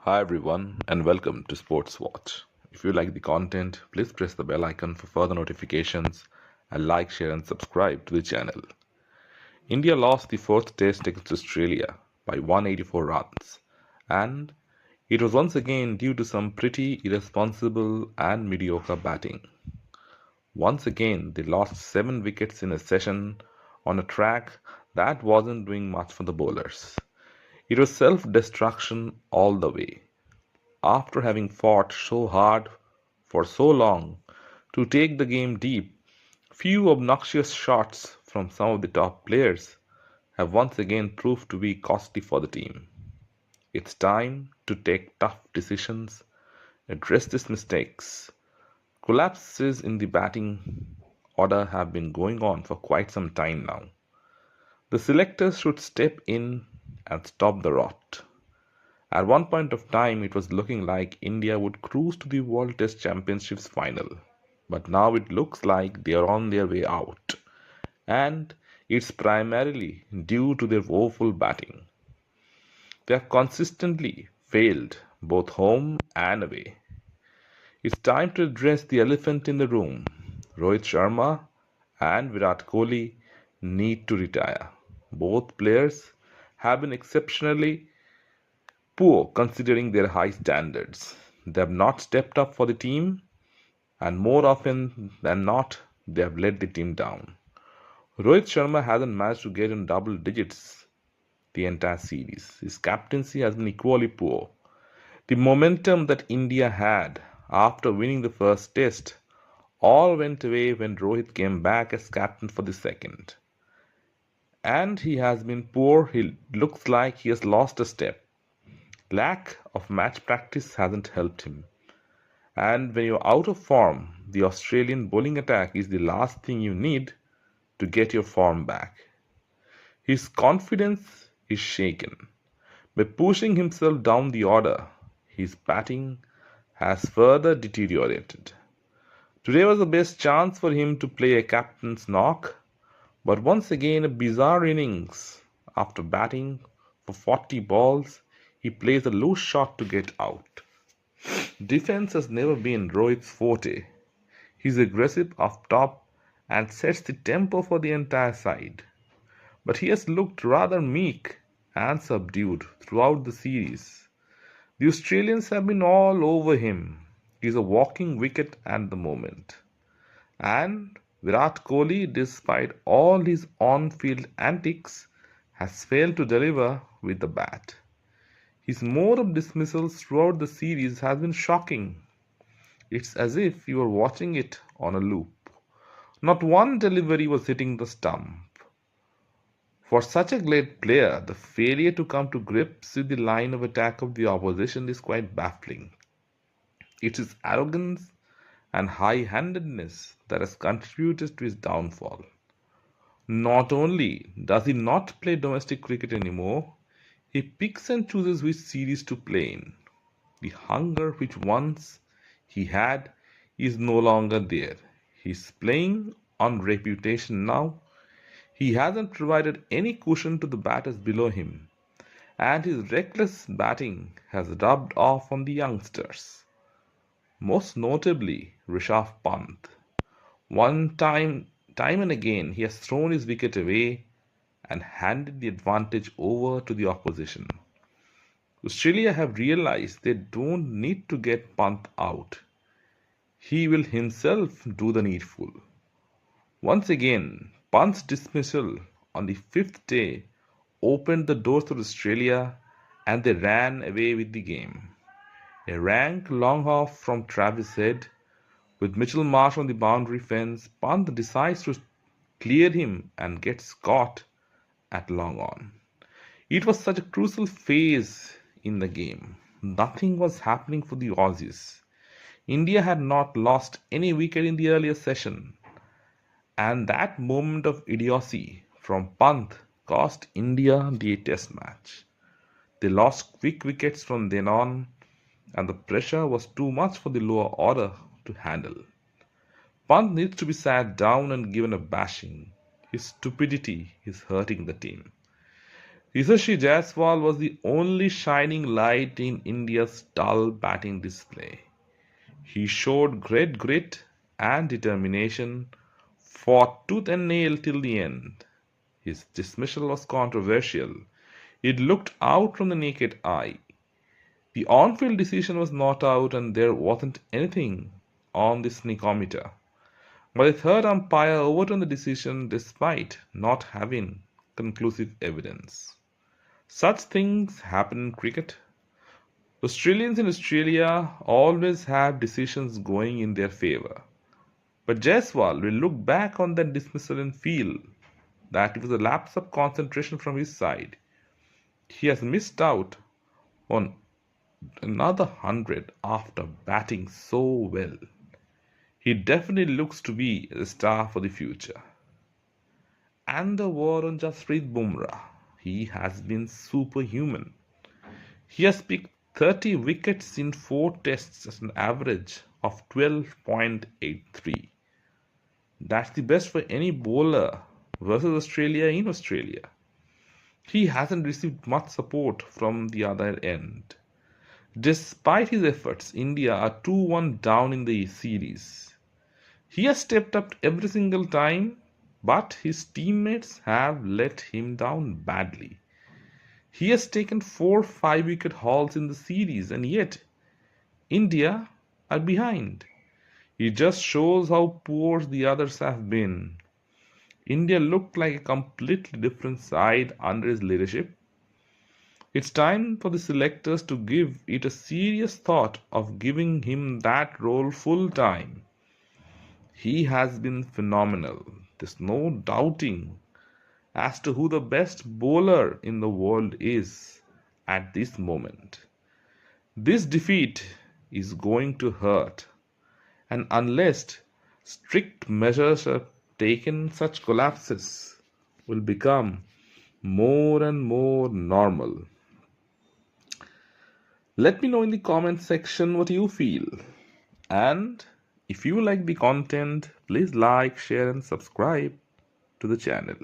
Hi everyone and welcome to Sports Watch. If you like the content, please press the bell icon for further notifications and like, share and subscribe to the channel. India lost the fourth test against Australia by 184 runs and it was once again due to some pretty irresponsible and mediocre batting. Once again, they lost 7 wickets in a session on a track that wasn't doing much for the bowlers. It was self-destruction all the way. After having fought so hard for so long to take the game deep, few obnoxious shots from some of the top players have once again proved to be costly for the team. It's time to take tough decisions, address these mistakes. Collapses in the batting order have been going on for quite some time now. The selectors should step in and stop the rot. At one point of time, it was looking like India would cruise to the World Test Championships final. But now it looks like they are on their way out. And it's primarily due to their woeful batting. They have consistently failed both home and away. It's time to address the elephant in the room. Rohit Sharma and Virat Kohli need to retire. Both players have been exceptionally poor considering their high standards. They have not stepped up for the team, and more often than not, they have let the team down. Rohit Sharma hasn't managed to get in double digits the entire series. His captaincy has been equally poor. The momentum that India had after winning the first test all went away when Rohit came back as captain for the second. And he has been poor. He looks like he has lost a step. Lack of match practice hasn't helped him. And when you're out of form, the Australian bowling attack is the last thing you need to get your form back. His confidence is shaken. By pushing himself down the order, his batting has further deteriorated. Today was the best chance for him to play a captain's knock, but once again a bizarre innings. After batting for 40 balls, he plays a loose shot to get out. Defense has never been Rohit's forte. He's aggressive up top and sets the tempo for the entire side. But he has looked rather meek and subdued throughout the series. The Australians have been all over him. He's a walking wicket at the moment. And Virat Kohli, despite all his on field antics, has failed to deliver with the bat. His mode of dismissals throughout the series has been shocking. It's as if you were watching it on a loop. Not one delivery was hitting the stump. For such a great player, the failure to come to grips with the line of attack of the opposition is quite baffling. It is arrogance and high handedness that has contributed to his downfall. Not only does he not play domestic cricket anymore, he picks and chooses which series to play in. The hunger which once he had is no longer there. He's playing on reputation now. He hasn't provided any cushion to the batters below him, and his reckless batting has rubbed off on the youngsters. Most notably, Rishabh Pant. Time and again, he has thrown his wicket away and handed the advantage over to the opposition. Australia have realized they don't need to get Pant out. He will himself do the needful. Once again, Pant's dismissal on the fifth day opened the doors to Australia and they ran away with the game. A rank long off from Travis Head, with Mitchell Marsh on the boundary fence, Pant decides to clear him and gets caught at long on. It was such a crucial phase in the game. Nothing was happening for the Aussies. India had not lost any wicket in the earlier session, and that moment of idiocy from Pant cost India the test match. They lost quick wickets from then on, and the pressure was too much for the lower order to handle. Pant needs to be sat down and given a bashing. His stupidity is hurting the team. Yashasvi Jaiswal was the only shining light in India's dull batting display. He showed great grit and determination, fought tooth and nail till the end. His dismissal was controversial. It looked out from the naked eye. The on-field decision was not out and there wasn't anything on the sneakometer. But the third umpire overturned the decision despite not having conclusive evidence. Such things happen in cricket. Australians in Australia always have decisions going in their favour. But Jaiswal will look back on that dismissal and feel that it was a lapse of concentration from his side. He has missed out on another 100 after batting so well. He definitely looks to be a star for the future. And the war on Jasprit Bumrah. He has been superhuman. He has picked 30 wickets in 4 tests at an average of 12.83. That's the best for any bowler versus Australia in Australia. He hasn't received much support from the other end. Despite his efforts, India are 2-1 down in the series. He has stepped up every single time, but his teammates have let him down badly. He has taken 4 5-wicket hauls in the series, and yet India are behind. It just shows how poor the others have been. India looked like a completely different side under his leadership. It's time for the selectors to give it a serious thought of giving him that role full time. He has been phenomenal. There's no doubting as to who the best bowler in the world is at this moment. This defeat is going to hurt, and unless strict measures are taken, such collapses will become more and more normal. Let me know in the comment section what you feel. And if you like the content, please like, share, and subscribe to the channel.